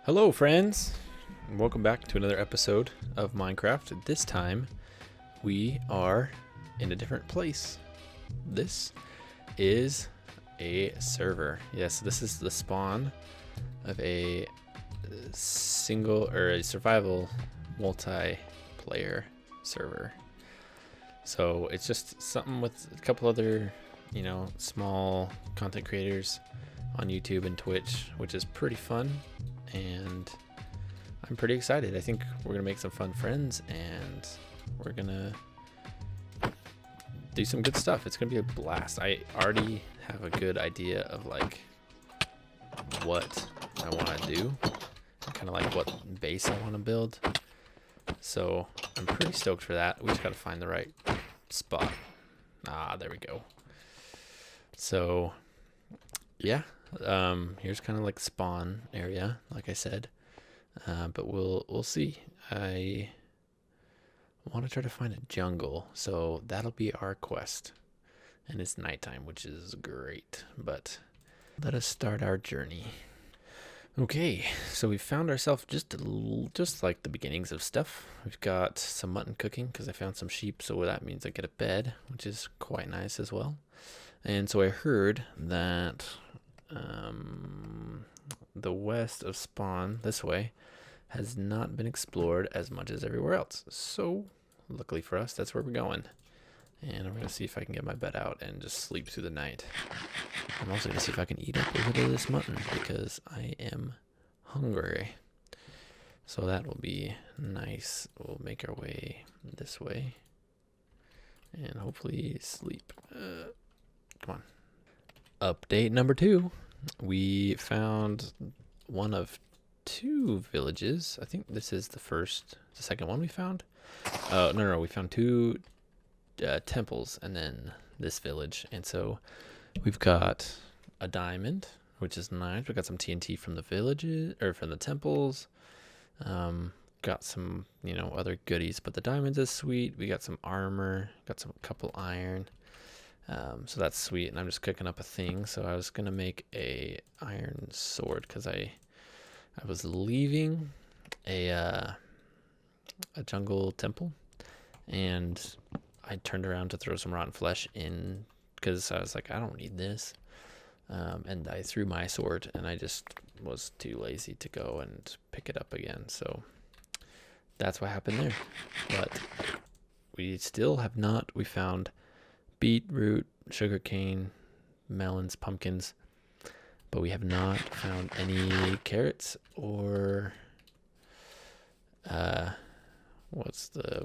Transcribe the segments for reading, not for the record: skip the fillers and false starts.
Hello friends, and welcome back to another episode of Minecraft. This time we are in a different place. This is a server. Yes, this is the spawn of a single or a survival multiplayer server. So it's just something with a couple other, small content creators on YouTube and Twitch, which is pretty fun. And I'm pretty excited. I think we're gonna make some fun friends and we're gonna do some good stuff. It's gonna be a blast. I already have a good idea of like what I want to do, kind of like what base I want to build. So I'm pretty stoked for that. We just gotta find the right spot. There we go. So yeah. Here's kind of like spawn area, like I said, but we'll see. I want to try to find a jungle, so that'll be our quest, and it's nighttime, which is great. But let us start our journey. Okay, so we found ourselves just like the beginnings of stuff. We've got some mutton cooking because I found some sheep, so that means I get a bed, which is quite nice as well. And so I heard that the west of spawn, this way, has not been explored as much as everywhere else. So, luckily for us, that's where we're going. And I'm going to see if I can get my bed out and just sleep through the night. I'm also going to see if I can eat up a bit of this mutton because I am hungry. So that will be nice. We'll make our way this way. And hopefully sleep. Come on. Update number 2. We found one of 2 villages. I think this is the second one we found. No, we found 2 temples and then this village. And so we've got a diamond, which is nice. We got some TNT from the villages or from the temples. Got some, other goodies, but the diamonds is sweet. We got some armor, got couple iron. So that's sweet, and I'm just cooking up a thing. So I was gonna make a iron sword because I was leaving a jungle temple, and I turned around to throw some rotten flesh in because I was like, I don't need this, and I threw my sword, and I just was too lazy to go and pick it up again. So that's what happened there. But we still have not. We found beetroot, sugarcane, melons, pumpkins, but we have not found any carrots or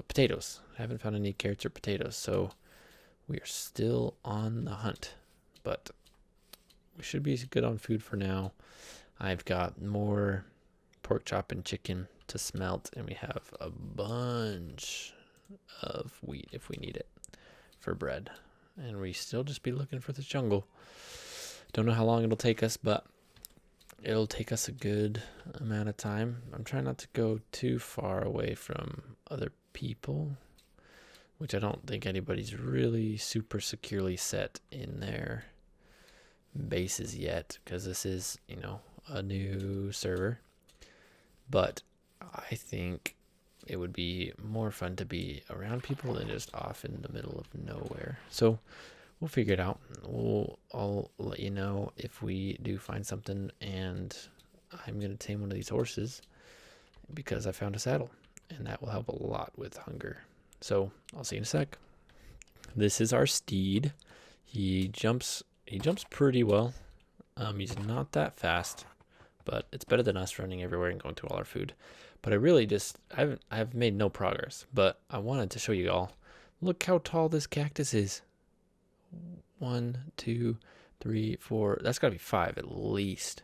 potatoes. I haven't found any carrots or potatoes, so we are still on the hunt, but we should be good on food for now. I've got more pork chop and chicken to smelt, and we have a bunch of wheat if we need it for bread. And we still just be looking for the jungle. Don't know how long it'll take us, but it'll take us a good amount of time. I'm trying not to go too far away from other people, which I don't think anybody's really super securely set in their bases yet, because this is, a new server. But I think it would be more fun to be around people than just off in the middle of nowhere. So we'll figure it out. I'll let you know if we do find something, and I'm going to tame one of these horses because I found a saddle, and that will help a lot with hunger. So I'll see you in a sec. This is our steed. He jumps pretty well. He's not that fast, but it's better than us running everywhere and going through all our food. But I've made no progress, but I wanted to show you all. Look how tall this cactus is. 1, 2, 3, 4. That's gotta be 5 at least.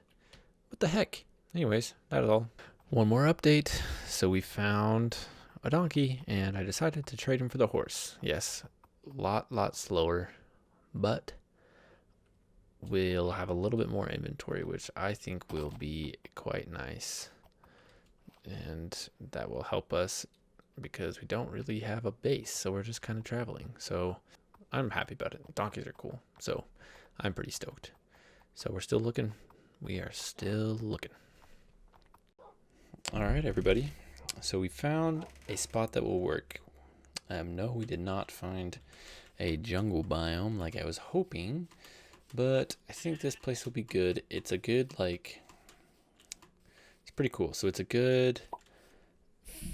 What the heck? Anyways, that is all. One more update. So we found a donkey, and I decided to trade him for the horse. Yes, lot slower, but we'll have a little bit more inventory, which I think will be quite nice. And that will help us because we don't really have a base, so we're just kind of traveling. So I'm happy about it. Donkeys are cool, so I'm pretty stoked. So we're still looking. We are still looking. All right, everybody. So we found a spot that will work. No, we did not find a jungle biome like I was hoping, but I think this place will be good. It's a good, like, it's pretty cool. So it's a good,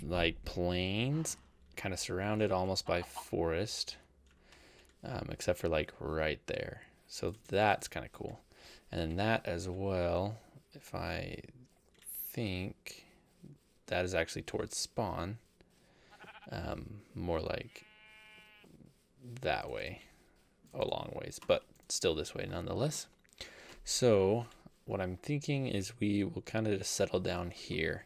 like, plains, kind of surrounded almost by forest, except for, like, right there. So that's kind of cool. And then that as well, if I think that is actually towards spawn, more like that way, a long ways, but still this way nonetheless. So what I'm thinking is we will kind of just settle down here.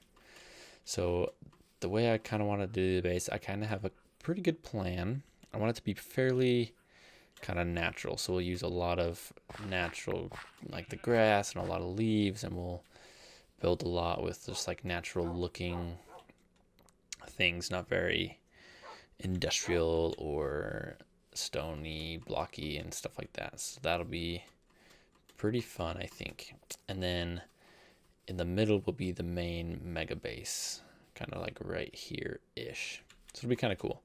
So the way I kind of want to do the base, I kind of have a pretty good plan. I want it to be fairly kind of natural. So we'll use a lot of natural, like the grass and a lot of leaves, and we'll build a lot with just like natural looking things, not very industrial or stony, blocky and stuff like that. So that'll be pretty fun, I think. And then in the middle will be the main mega base, kind of like right here-ish. So it'll be kind of cool.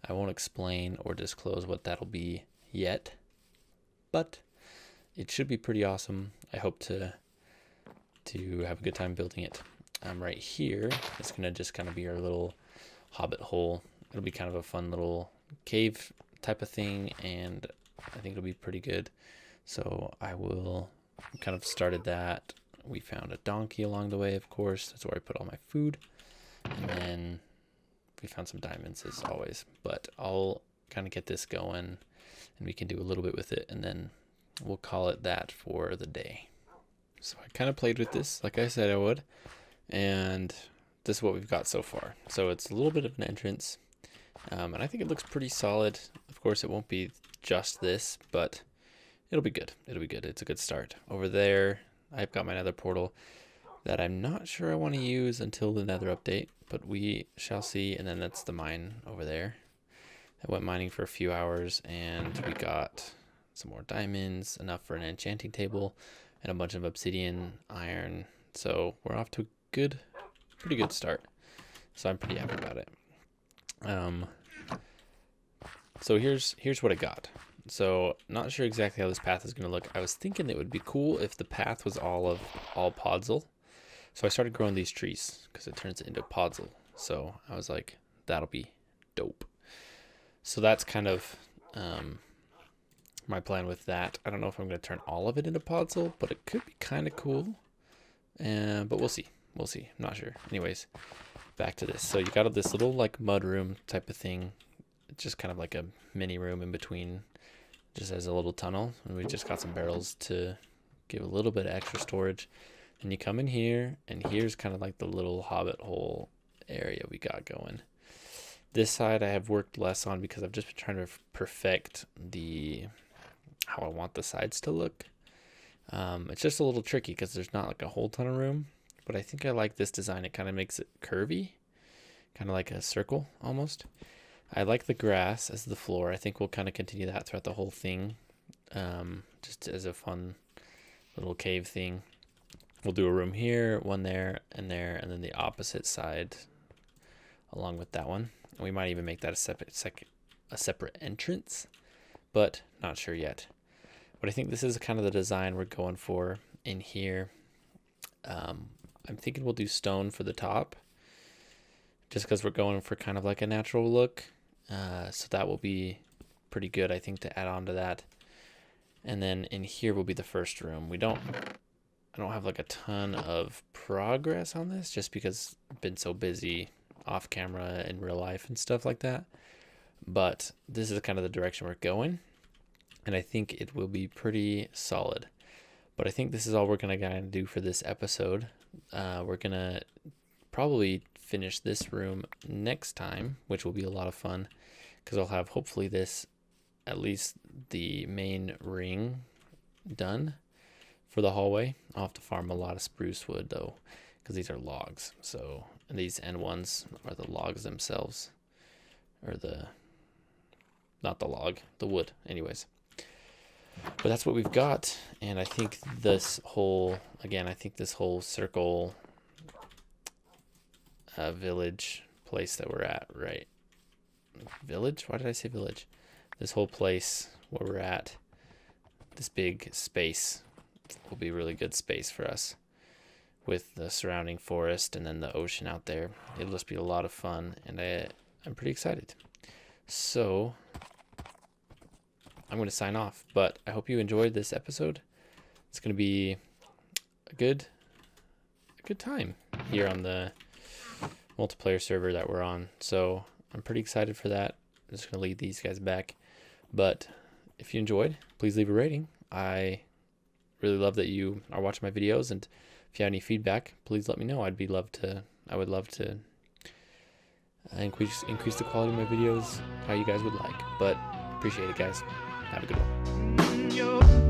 I won't explain or disclose what that'll be yet, but it should be pretty awesome. I hope to have a good time building it. Right here, it's gonna just kind of be our little Hobbit hole. It'll be kind of a fun little cave type of thing, and I think it'll be pretty good. So I will kind of started that. We found a donkey along the way, of course. That's where I put all my food. And then we found some diamonds as always. But I'll kind of get this going, and we can do a little bit with it, and then we'll call it that for the day. So I kind of played with this like I said I would, and this is what we've got so far. So it's a little bit of an entrance, and I think it looks pretty solid. Of course, it won't be just this, but it'll be good. It'll be good. It's a good start. Over there, I've got my nether portal that I'm not sure I want to use until the nether update, but we shall see. And then that's the mine over there. I went mining for a few hours, and we got some more diamonds, enough for an enchanting table, and a bunch of obsidian, iron. So we're off to a pretty good start. So I'm pretty happy about it. So here's what I got. So not sure exactly how this path is going to look. I was thinking it would be cool if the path was all podzol. So I started growing these trees because it turns it into podzol. So I was like, that'll be dope. So that's kind of my plan with that. I don't know if I'm going to turn all of it into podzol, but it could be kind of cool. But we'll see. We'll see. I'm not sure. Anyways, back to this. So you got this little like mud room type of thing. It's just kind of like a mini room in between, just as a little tunnel. And we just got some barrels to give a little bit of extra storage. And you come in here, and here's kind of like the little Hobbit hole area we got going. This side I have worked less on because I've just been trying to perfect how I want the sides to look. It's just a little tricky because there's not like a whole ton of room, but I think I like this design. It kind of makes it curvy, kind of like a circle almost. I like the grass as the floor. I think we'll kind of continue that throughout the whole thing, just as a fun little cave thing. We'll do a room here, one there, and then the opposite side along with that one. And we might even make that a separate entrance, but not sure yet. But I think this is kind of the design we're going for in here. I'm thinking we'll do stone for the top, just because we're going for kind of like a natural look. So that will be pretty good, I think, to add on to that. And then in here will be the first room. I don't have like a ton of progress on this just because I've been so busy off camera in real life and stuff like that. But this is kind of the direction we're going, and I think it will be pretty solid. But I think this is all we're going to do for this episode. We're going to probably finish this room next time, which will be a lot of fun because I'll have hopefully at least the main ring done for the hallway. I'll have to farm a lot of spruce wood though, because these are logs. So, and these end ones are the logs themselves, or not the log, the wood. Anyways, but that's what we've got, and I think this whole circle village place that we're at, right? Village? Why did I say village? This whole place where we're at, this big space, will be really good space for us with the surrounding forest and then the ocean out there. It'll just be a lot of fun, and I'm pretty excited. So I'm going to sign off, but I hope you enjoyed this episode. It's going to be a good time here on the multiplayer server that we're on. So I'm pretty excited for that. I'm just going to lead these guys back. But if you enjoyed, please leave a rating. I really love that you are watching my videos, and if you have any feedback, please let me know. I would love to increase the quality of my videos how you guys would like. But appreciate it, guys. Have a good one.